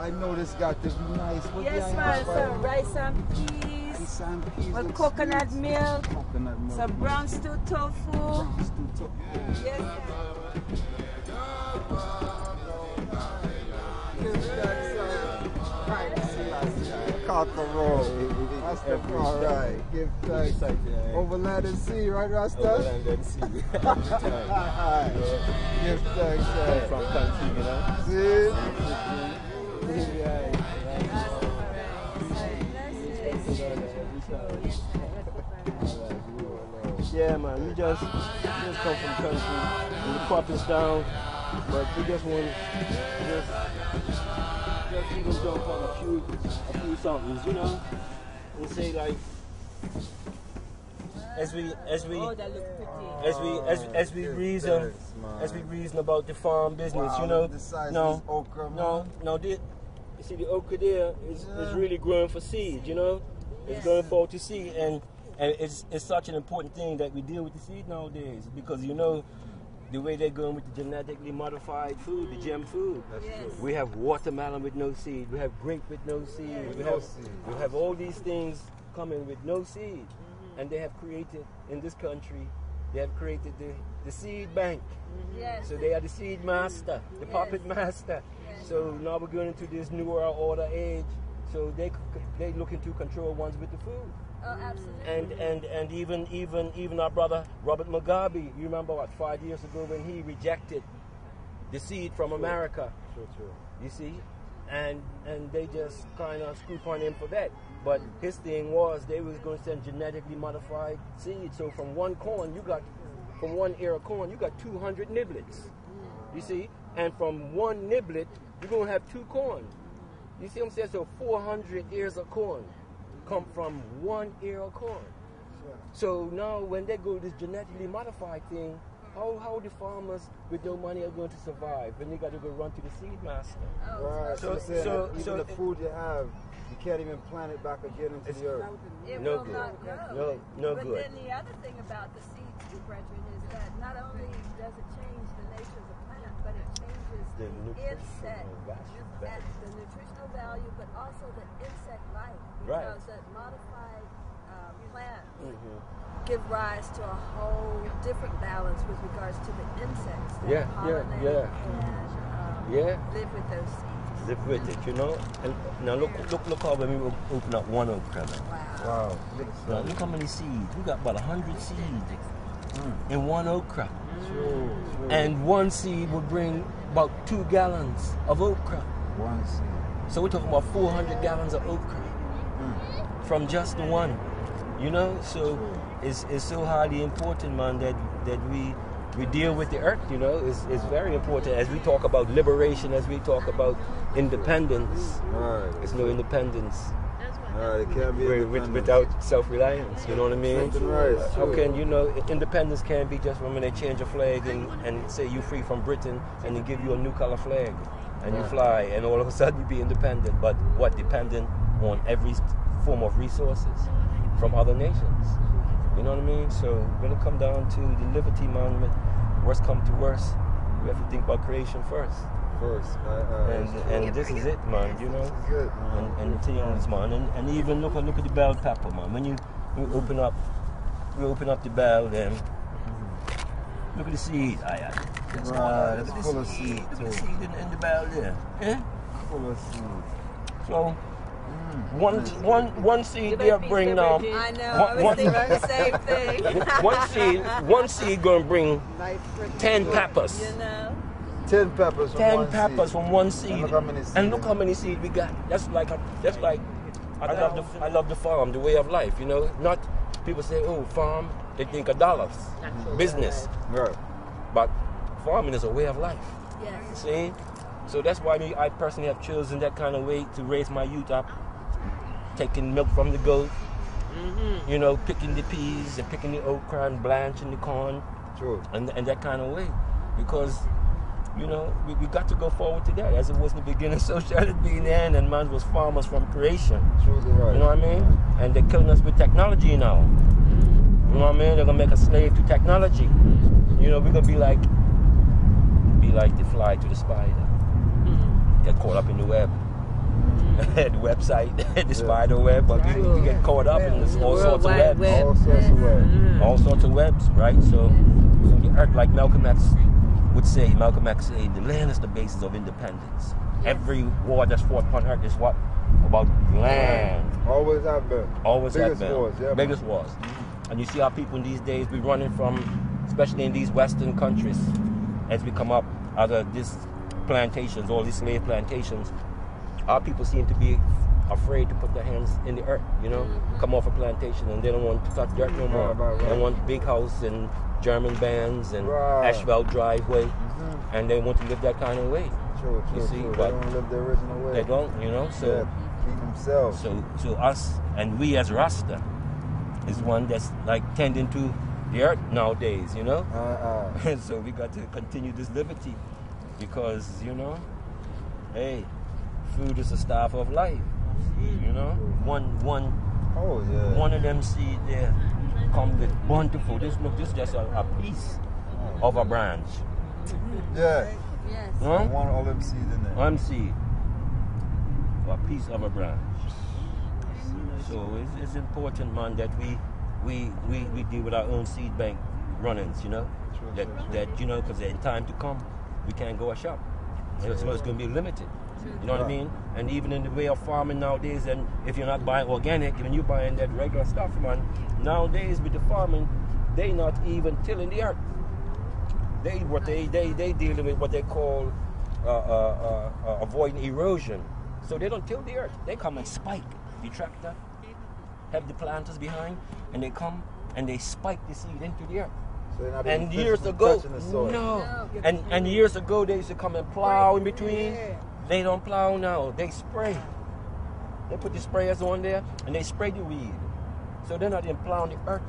I know this got to be nice. What Yes, man. Some rice and peas. Rice and peas. With coconut milk. Coconut milk. Some brown stew tofu. Brown stew tofu. Yes, Rastafari, give thanks. Overland and sea, right, Rasta? Overland and sea. Give thanks. From country, you know. See? Yeah, man, we just come from country and the crop is down, but we just want just even jump on a few somethings, you know, and say like as we reason about the farm business, you know. You see the okra there is really growing for seed, you know. It's going forward to seed, and it's such an important thing that we deal with the seed nowadays, because you know the way they're going with the genetically modified food, the gem food. We have watermelon with no seed, we have grape with no seed, we have all these things coming with no seed, and they have created in this country, they have created the seed bank. So they are the seed master, the puppet master. So now we're going into this new world order age. So they looking to control ones with the food. Oh, absolutely. And even our brother Robert Mugabe, you remember what, 5 years ago when he rejected the seed from America. True. You see, and they just kind of scoop on him for that. But his thing was they was going to send genetically modified seed. So from one ear of corn, you got 200 niblets. You see, and from one niblet, you're going to have 2 corn. You see what I'm saying? So 400 ears of corn come from one ear of corn. So now when they go this genetically modified thing, how the farmers with no money are going to survive when they got to go run to the seed master? Right. So even the food you have, you can't even plant it back again into the earth. It no will good. not grow. No but good. Then the other thing about the seed too, brethren, is that not only does it change the nature of the plant, but it changes the insect, the nutritional value, but also the insect life, because that modified plant give rise to a whole different balance with regards to the insects that pollinate and live with those seeds. Live with it, you know. And now look how when we open up one okra now. Wow. Now look how many seeds. We got about 100 seeds in one okra. True. And one seed will bring about 2 gallons of okra. One seed. So we're talking about 400 gallons of okra from just the one. You know, so it's so highly important, man, that we deal with the earth. You know, it's very important as we talk about liberation, as we talk about independence. Right. There's no independence. It can't be without self-reliance. You know what I mean? Right. How can independence can't be just when they change a flag and say you're free from Britain and they give you a new color flag and you fly and all of a sudden you be independent. But what? Dependent on every form of resources from other nations. You know what I mean? So when it come down to the liberty, man, worst come to worst, we have to think about creation first. And this is it, man. You know. Good, man. And things, man. And even look at the bell pepper, man. When you open up the bell, then look at the seed. It's full of seed. Look at the seed in the bell there. Yeah. Full of seed. So. One seed they'll bring now. I know. I was thinking the same thing. one seed gonna bring 10 peppers. You know. 10 peppers. 10 peppers from one seed. And look how many seeds we got. That's like I love the farm, the way of life. You know, not people say, oh, farm. They think of dollars, business. Right. But farming is a way of life. Yes. See. So that's why I personally have chosen that kind of way to raise my youth up, taking milk from the goat, you know, picking the peas and picking the okra and blanching the corn, and that kind of way, because, you know, we got to go forward to that. As it was in the beginning, so shall it be in the end, and man was farmers from creation. Truly right. You know what I mean? And they're killing us with technology now. You know what I mean? They're gonna make us slave to technology. You know, we're gonna be like the fly to the spider. Get caught up in the web. the website, the spider web, but we get caught up in this all sorts of webs. All sorts of webs. All sorts of webs, right? So the earth, like Malcolm X would say, the land is the basis of independence. Every war that's fought upon earth is what? About land. Always have been. Always biggest have been. Wars, yeah, biggest wars. And you see how people in these days be running from, especially in these Western countries, as we come up out of these plantations, all these slave plantations, our people seem to be afraid to put their hands in the earth, you know, come off a plantation, and they don't want to touch dirt no more. Right. They want big house and German bands and asphalt driveway, and they want to live that kind of way. True, you see, true. They don't live the original way. They don't, you know. So keep themselves. So us and we as Rasta is one that's like tending to the earth nowadays, you know. And so we got to continue this liberty because, you know, hey, food is the staff of life. You know, one of them seed there come with bountiful. This is just a piece of a branch. Yeah. Yes. Huh? One of them seeds in there. One seed. A piece of a branch. So it's important, man, that we deal with our own seed bank runnings, you know. True. That you know, because in time to come, we can't go a shop. It's going to be limited. You know what I mean? And even in the way of farming nowadays, and if you're not buying organic, when you're buying that regular stuff, man, nowadays with the farming, they not even tilling the earth. They dealing with what they call avoiding erosion. So they don't till the earth. They come and spike the tractor, have the planters behind, and they come and they spike the seed into the earth. So and years ago, and years ago they used to come and plow in between. They don't plow now. They spray. They put the sprayers on there and they spray the weed. So they're not even plowing the earth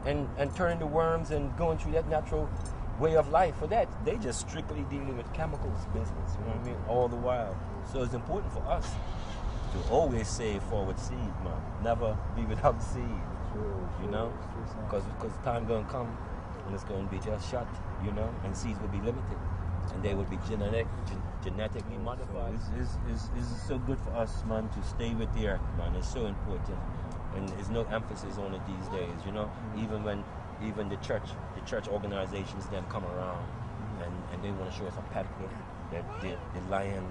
and turning the worms and going through that natural way of life. For that, they just strictly dealing with chemicals business. You know what I mean? All the while. So it's important for us to always save forward seed, man. Never be without seed. You know? Because time gonna come and it's gonna be just shut, you know, and seeds will be limited. And they will be genetically modified. It's so good for us, man, to stay with the earth, man. It's so important. And there's no emphasis on it these days, you know. Even the church organizations then come around and they want to show us a pattern that the lion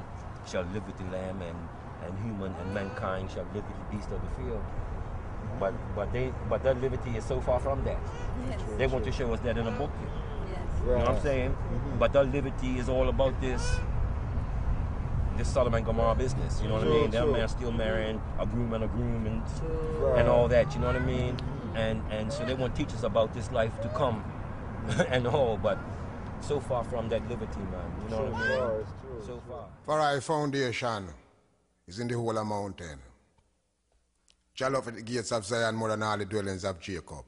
shall live with the lamb and human and mankind shall live with the beast of the field. But that liberty is so far from that. Yes. They want to show us that in a book. Yes. You know what I'm saying? But that liberty is all about this Sodom and Gomorrah business. You know what I mean? That man still marrying a groom and all that. You know what I mean? And so they want to teach us about this life to come and all, but so far from that liberty, man. You know what I mean? So far. For our foundation is in the whole of mountain. Jah love at the gates of Zion more than all the dwellings of Jacob.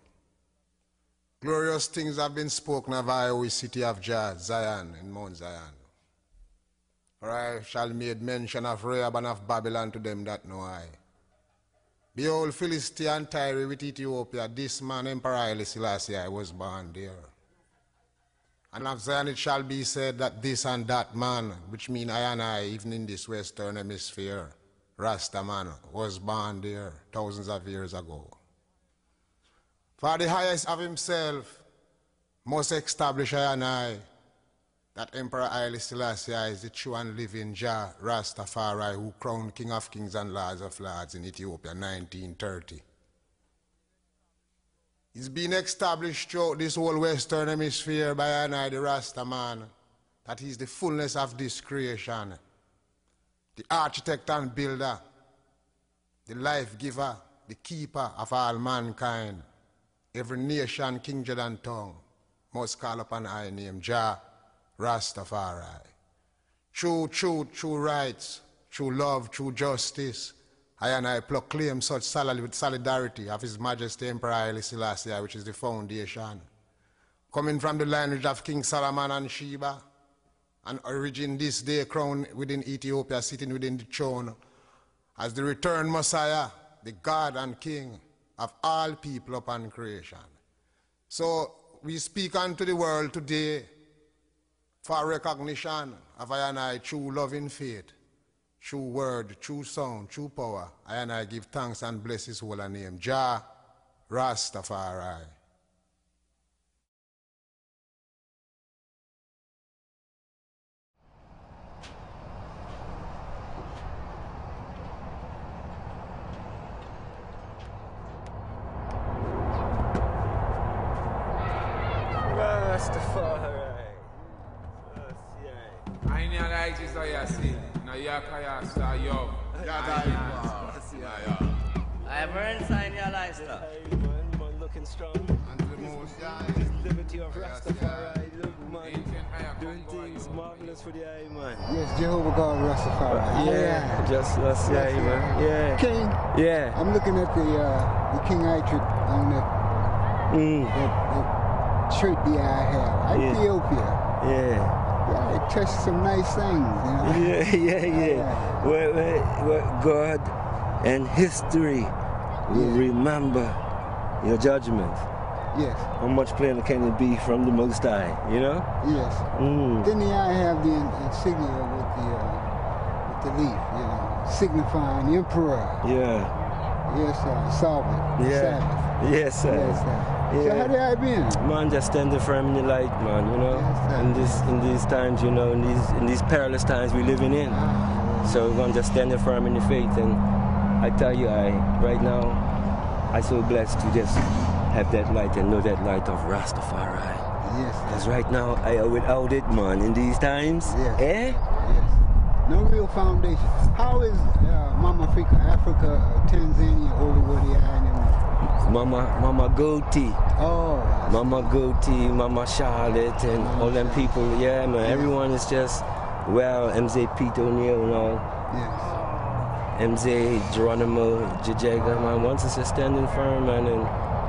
Glorious things have been spoken of YAHWEH, city of Jah, Zion, in Mount Zion. For I shall made mention of Rahab and of Babylon to them that know I. Behold, Philistia and Tyre with Ethiopia, this man, Emperor Haile Selassie, was born there. And of Zion it shall be said that this and that man, which mean I and I, even in this western hemisphere, Rasta man, was born there thousands of years ago. For the highest of himself must establish I and I, that Emperor Haile Selassie is the true and living Jah Rastafari who crowned King of Kings and Lords of Lords in Ethiopia 1930. It's been established throughout this whole Western Hemisphere by I and I, the Rasta man, that he's the fullness of this creation, the architect and builder, the life giver, the keeper of all mankind. Every nation, kindred and tongue must call upon I name Jah Rastafari. True truth, true rights, true love, true justice. I and I proclaim such solidarity of His Majesty Emperor Haile Selassie, which is the foundation. Coming from the lineage of King Solomon and Sheba, and origin this day crowned within Ethiopia, sitting within the throne, as the returned Messiah, the God and King of all people upon creation. So we speak unto the world today for recognition of I and I true loving faith true word, true sound, true power. I give thanks and bless his holy name. Jah Rastafari. Rastafari. I know like this how you see. Now you can start yo. I've earned sign your lifestyle. Man looking strong. Liberty of Rastafari. Look, man. Doing things marvelous for the eye, man. Yes, Jehovah God Rastafari. Yeah, just that's man. Yeah. King. Yeah. I'm looking at the King Itrit on that shirt I have. Ethiopia. Yeah. Yeah, it touched some nice things, you know. Yeah. Where God and history will remember your judgment. Yes. How much plainer can it be from the Most High, you know? Yes. Then I have the insignia with the leaf, you know, signifying the emperor. Yeah. Yes, sir. Sabbath. Yeah. Sabbath. Yes, sir. Yes, sir. Yeah. So how did I been? Man, just standing firm in the light, man, you know? Yes, in these times, you know, in these perilous times we're living in. So we're just standing firm in the faith, and I tell you, right now, I'm so blessed to just have that light and know that light of Rastafari. Yes. Because right now, without it, man, in these times, yes. Yes. No real foundation. How is Mama Africa, Tanzania over where the island? Mama Goatee. Oh. Mama Goatee, Mama Charlotte, and all them people. Yeah, man. Everyone is just, well, MZ Pete O'Neill and all. Yes. MZ, Geronimo, Jajega, man. Once it's just standing firm, man,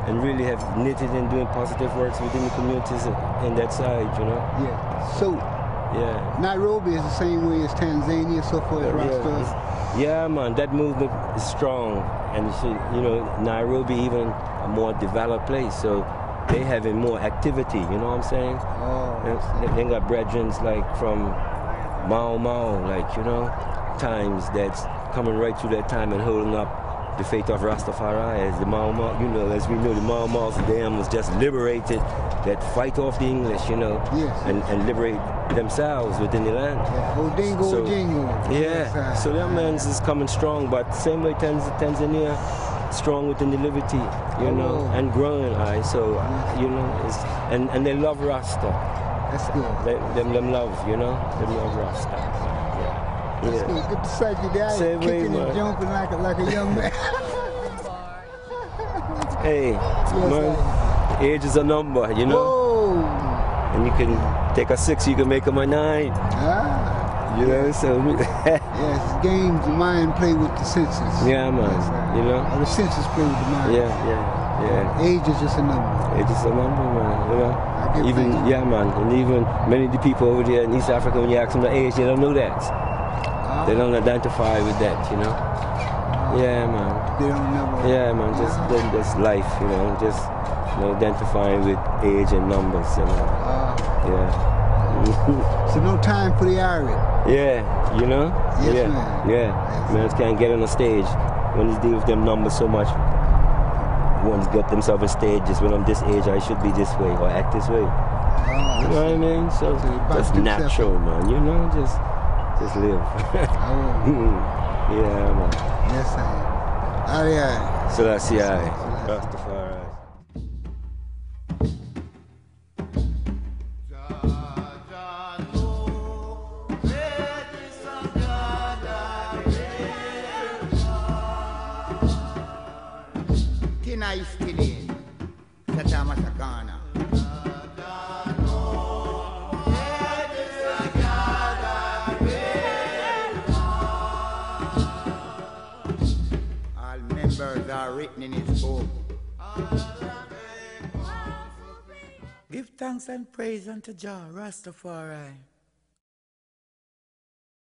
and really have knitted and doing positive works within the communities in that side, you know? Yeah. So, yeah. Nairobi is the same way as Tanzania, so far as Rasta. Yeah, man, that movement is strong. And you know, Nairobi even a more developed place, so they having more activity, you know what I'm saying? Oh, they got brethren like from Mau, like, you know, times that's coming right through that time and holding up the faith of Rastafari as the Mau, you know, as we know, the Mau them was just liberated, that fight off the English, you know, yes. and liberate themselves within the land. Yeah. Yeah, so that man's is coming strong, but same way Tanzania, strong within the liberty, you know, and growing, so, you know, and they love Rasta. That's good. Them love, you know, them love Rasta. Yeah. That's good. Good to sight you there. Same kicking way, and jumping like a young man. Hey, man, age is a number, you know. Whoa. And you can take a 6, you can make them a 9. You know, so yes, games the mind play with the senses. Yeah, man. Yes, you know, or the senses play with the mind. Yeah. Age is just a number. Age is a number, man. You know, even man, and even many of the people over there in East Africa, when you ask them the age, they don't know that. They don't identify with that, you know. Yeah, man. They don't know. Yeah, man. Just life, you know. Just identifying with age and numbers, you know. Yeah. So no time for the iron. Yeah, you know? Yes, man. Yeah. Man can't get on the stage when you deal with them numbers so much. One's got themselves on stage, just when I'm this age, I should be this way or act this way. You know what I mean? So that's natural, man. You know, just live. Yeah, man. Yes, sir. So that's Rastafari. All members are written in his book. Give thanks and praise unto Jah Rastafari.